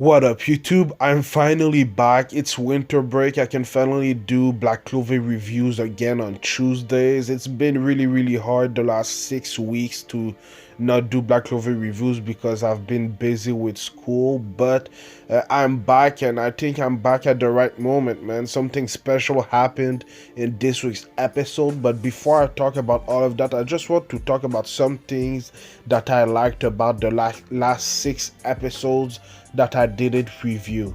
What up, YouTube? I'm finally back. It's winter break. I can finally do Black Clover reviews again on Tuesdays. It's been really hard the last 6 weeks to not do Black Clover reviews because I've been busy with school, but I'm back, and I think I'm back at the right moment, man. Something special happened in this week's episode, but before I talk about all of that, I just want to talk about some things that I liked about the last 6 episodes that I didn't review.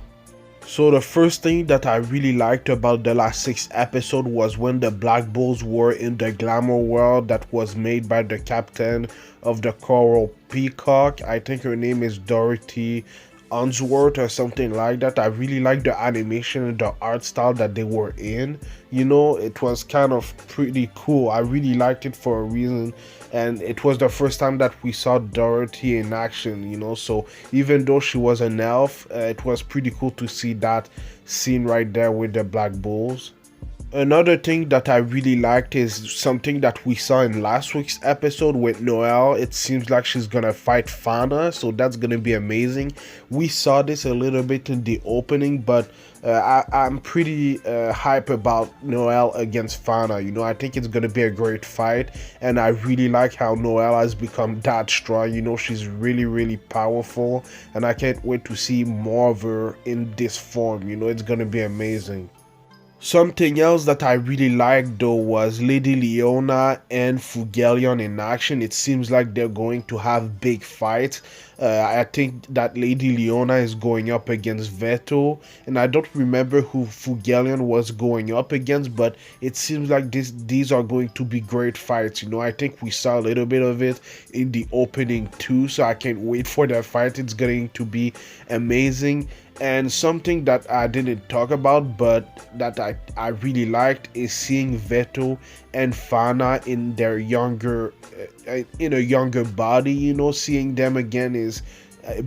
So the first thing that I really liked about the last 6 episodes was when the Black Bulls were in the glamour world that was made by the captain of the Coral Peacock. I think her name is Dorothy Unsworth or something like that. I really liked the animation and the art style that they were in. You know, it was kind of pretty cool. I really liked it for a reason, and it was the first time that we saw Dorothy in action, you know. So even though she was an elf, it was pretty cool to see that scene right there with the Black Bulls. Another thing that I really liked is something that we saw in last week's episode with Noelle. It seems like she's gonna fight Fana, so that's gonna be amazing. We saw this a little bit in the opening, but I'm pretty hype about Noelle against Fana. You know, I think it's gonna be a great fight, and I really like how Noelle has become that strong. You know, she's really powerful, and I can't wait to see more of her in this form. You know, it's gonna be amazing. Something else that I really liked though was Lady Leona and Fugelion in action. It seems like they're going to have big fights. I think that Lady Leona is going up against Veto, and I don't remember who Fugelion was going up against, but it seems like these are going to be great fights. You know, I think we saw a little bit of it in the opening too, so I can't wait for that fight. It's going to be amazing. And something that I didn't talk about but that I really liked is seeing Veto and Fana in their younger in a younger body. You know, seeing them again is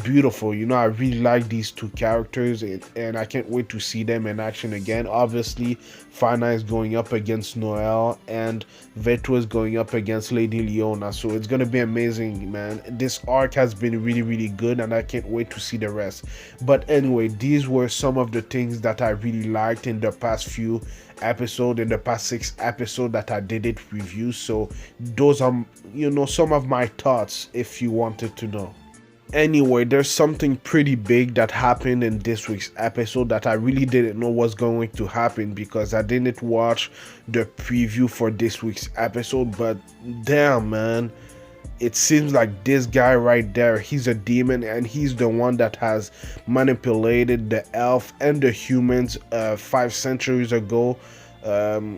beautiful. You know, I really like these two characters, and I can't wait to see them in action again. Obviously Fana is going up against Noelle and Veto is going up against Lady Leona, so it's gonna be amazing, man. This arc has been really good, and I can't wait to see the rest. But anyway, these were some of the things that I really liked in the past few episodes, in the past 6 episodes that I didn't review. So those are, you know, some of my thoughts if you wanted to know. Anyway, there's something pretty big that happened in this week's episode that I really didn't know was going to happen because I didn't watch the preview for this week's episode. But damn, man, it seems like this guy right there, he's a demon, and he's the one that has manipulated the elf and the humans 5 centuries ago.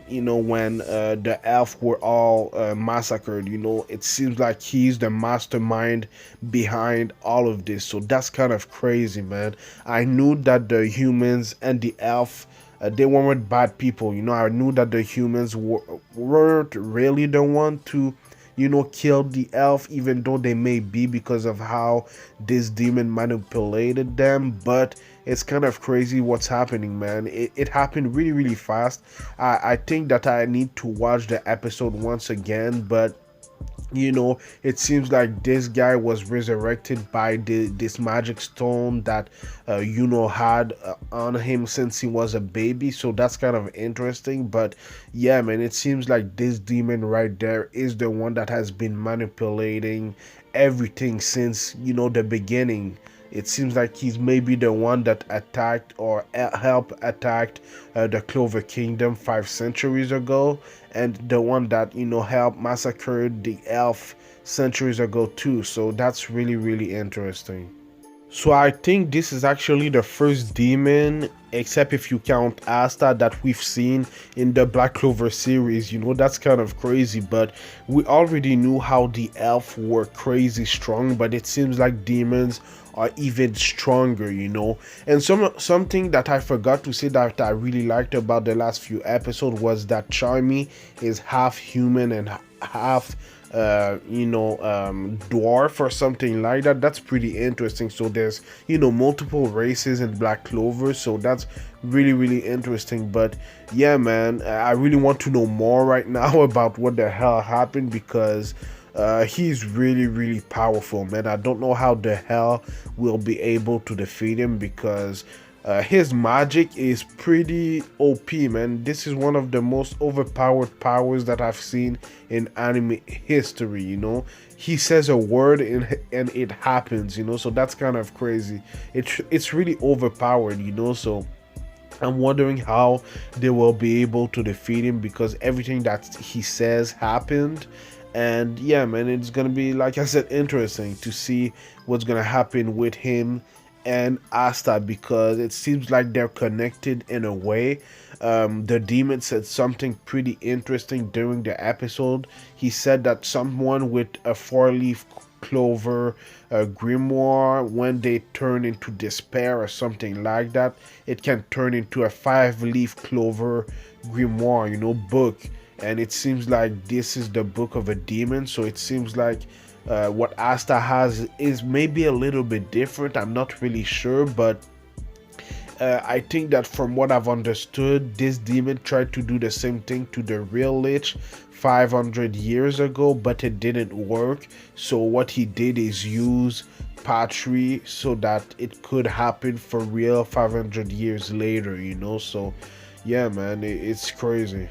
You know, when the elf were all massacred. You know, it seems like he's the mastermind behind all of this, so that's kind of crazy, man. I knew that the humans and the elf, they weren't bad people. You know, I knew that the humans weren't really the one to, you know, kill the elf, even though they may be, because of how this demon manipulated them. But it's kind of crazy what's happening, man. It happened really fast. I think that I need to watch the episode once again, but you know, it seems like this guy was resurrected by this magic stone that you know, had on him since he was a baby. So that's kind of interesting. But yeah, man, it seems like this demon right there is the one that has been manipulating everything since, you know, the beginning. It seems like he's maybe the one that attacked or helped attack the Clover Kingdom 5 centuries ago, and the one that, you know, helped massacre the elf centuries ago too. So that's really interesting. So I think this is actually the first demon, except if you count Asta, that we've seen in the Black Clover series. You know, that's kind of crazy, but we already knew how the elf were crazy strong, but it seems like demons are even stronger, you know. And something that I forgot to say that I really liked about the last few episodes was that Charmy is half human and half you know, dwarf or something like that. That's pretty interesting. So there's, you know, multiple races in Black Clover, so that's really interesting. But yeah, man, I really want to know more right now about what the hell happened, because He's really, really powerful, man. I don't know how the hell we'll be able to defeat him because his magic is pretty OP, man. This is one of the most overpowered powers that I've seen in anime history, you know. He says a word and it happens, you know, so that's kind of crazy. It's really overpowered, you know, so I'm wondering how they will be able to defeat him because everything that he says happened. And yeah, man, it's gonna be, like I said, interesting to see what's gonna happen with him and Asta because it seems like they're connected in a way. The demon said something pretty interesting during the episode. He said that someone with a four-leaf clover grimoire, when they turn into despair or something like that, it can turn into a five-leaf clover grimoire, you know, book. And it seems like this is the book of a demon, so it seems like what Asta has is maybe a little bit different. I'm not really sure, but I think that from what I've understood, this demon tried to do the same thing to the real Lich 500 years ago, but it didn't work. So what he did is use Patry so that it could happen for real 500 years later, you know. So yeah, man, it's crazy.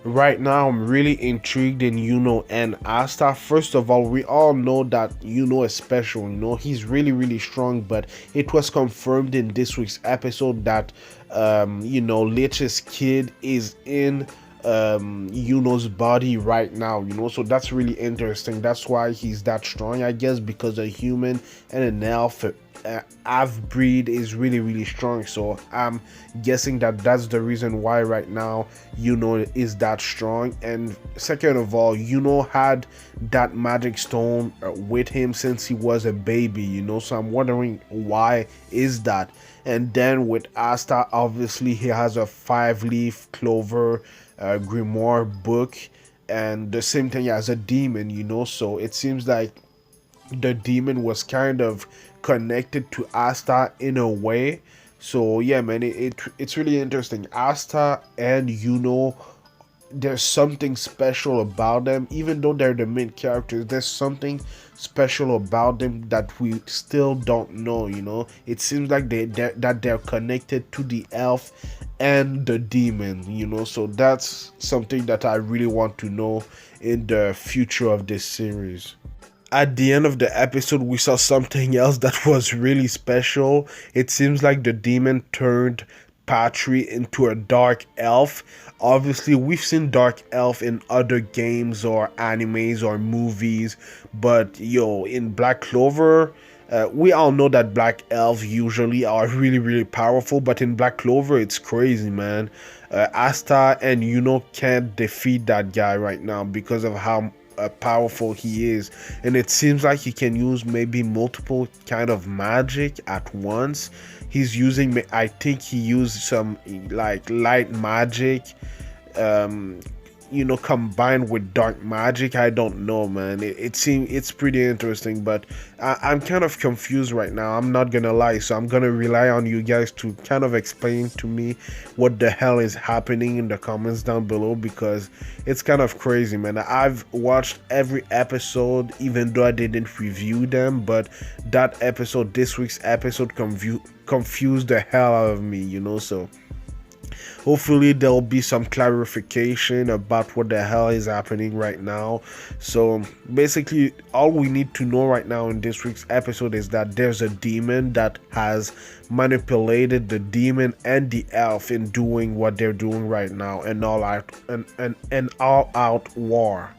Right now, I'm really intrigued in Yuno and Asta. First of all, we all know that Yuno is special, you know, he's really, really strong, but it was confirmed in this week's episode that, you know, Lich's kid is in Yuno's body right now, you know, so that's really interesting. That's why he's that strong, I guess, because a human and an elf half breed is really, really strong. So I'm guessing that that's the reason why right now Yuno is that strong. And second of all, Yuno had that magic stone with him since he was a baby, you know, so I'm wondering why is that. And then with Asta, obviously he has a five-leaf clover grimoire book, and the same thing as a demon, you know, so it seems like the demon was kind of connected to Asta in a way. So yeah, man, it's really interesting. Asta and Yuno, there's something special about them. Even though they're the main characters, there's something special about them that we still don't know, you know. It seems like they're connected to the elf and the demon, you know, so that's something that I really want to know in the future of this series. At the end of the episode, we saw something else that was really special. It seems like the demon turned Patry into a dark elf. Obviously, we've seen dark elf in other games or animes or movies, but yo, in Black Clover, we all know that black elves usually are really, really powerful, but in Black Clover, it's crazy, man. Asta and Yuno can't defeat that guy right now because of how powerful he is, and it seems like he can use maybe multiple kind of magic at once. He's using, I think he used some like light magic, you know, combined with dark magic. I don't know, man. It seems it's pretty interesting, but I'm kind of confused right now, I'm not gonna lie. So I'm gonna rely on you guys to kind of explain to me what the hell is happening in the comments down below, because it's kind of crazy, man. I've watched every episode even though I didn't review them, but that episode, this week's episode, confused the hell out of me, you know. So hopefully there'll be some clarification about what the hell is happening right now. So basically all we need to know right now in this week's episode is that there's a demon that has manipulated the demon and the elf in doing what they're doing right now, and an all out war.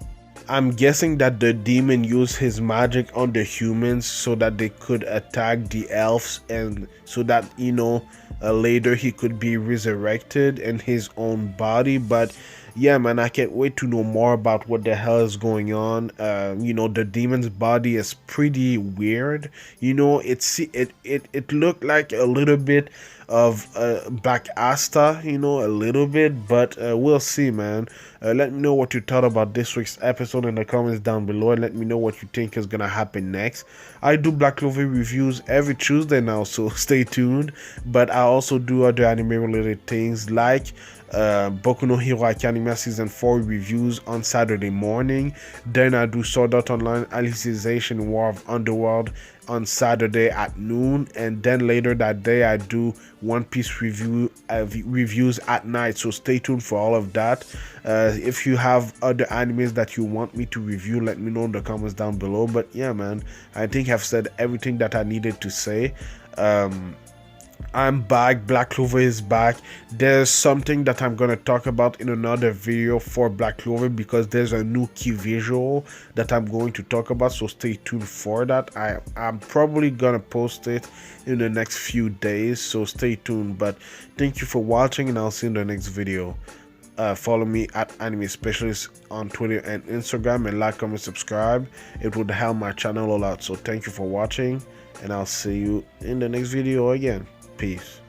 I'm guessing that the demon used his magic on the humans so that they could attack the elves, and so that, you know, later he could be resurrected in his own body. But yeah, man, I can't wait to know more about what the hell is going on. You know, the demon's body is pretty weird. You know, it looked like a little bit of Black Asta, you know, a little bit, but we'll see, man. Let me know what you thought about this week's episode in the comments down below, and let me know what you think is gonna happen next. I do Black Clover reviews every Tuesday now, so stay tuned. But I also do other anime related things like Boku no Hero Academia Season 4 reviews on Saturday morning. Then I do Sword Art Online Alicization War of Underworld on Saturday at noon, and then later that day I do One Piece reviews at night. So stay tuned for all of that. If you have other animes that you want me to review, let me know in the comments down below. But yeah, man, I think I've said everything that I needed to say. I'm back. Black Clover is back. There's something that I'm gonna talk about in another video for Black Clover, because there's a new key visual that I'm going to talk about, so stay tuned for that. I'm probably gonna post it in the next few days, so stay tuned. But thank you for watching, and I'll see you in the next video. Follow me at Anime Specialist on Twitter and Instagram, and like, comment, subscribe. It would help my channel a lot. So thank you for watching, and I'll see you in the next video again. Peace.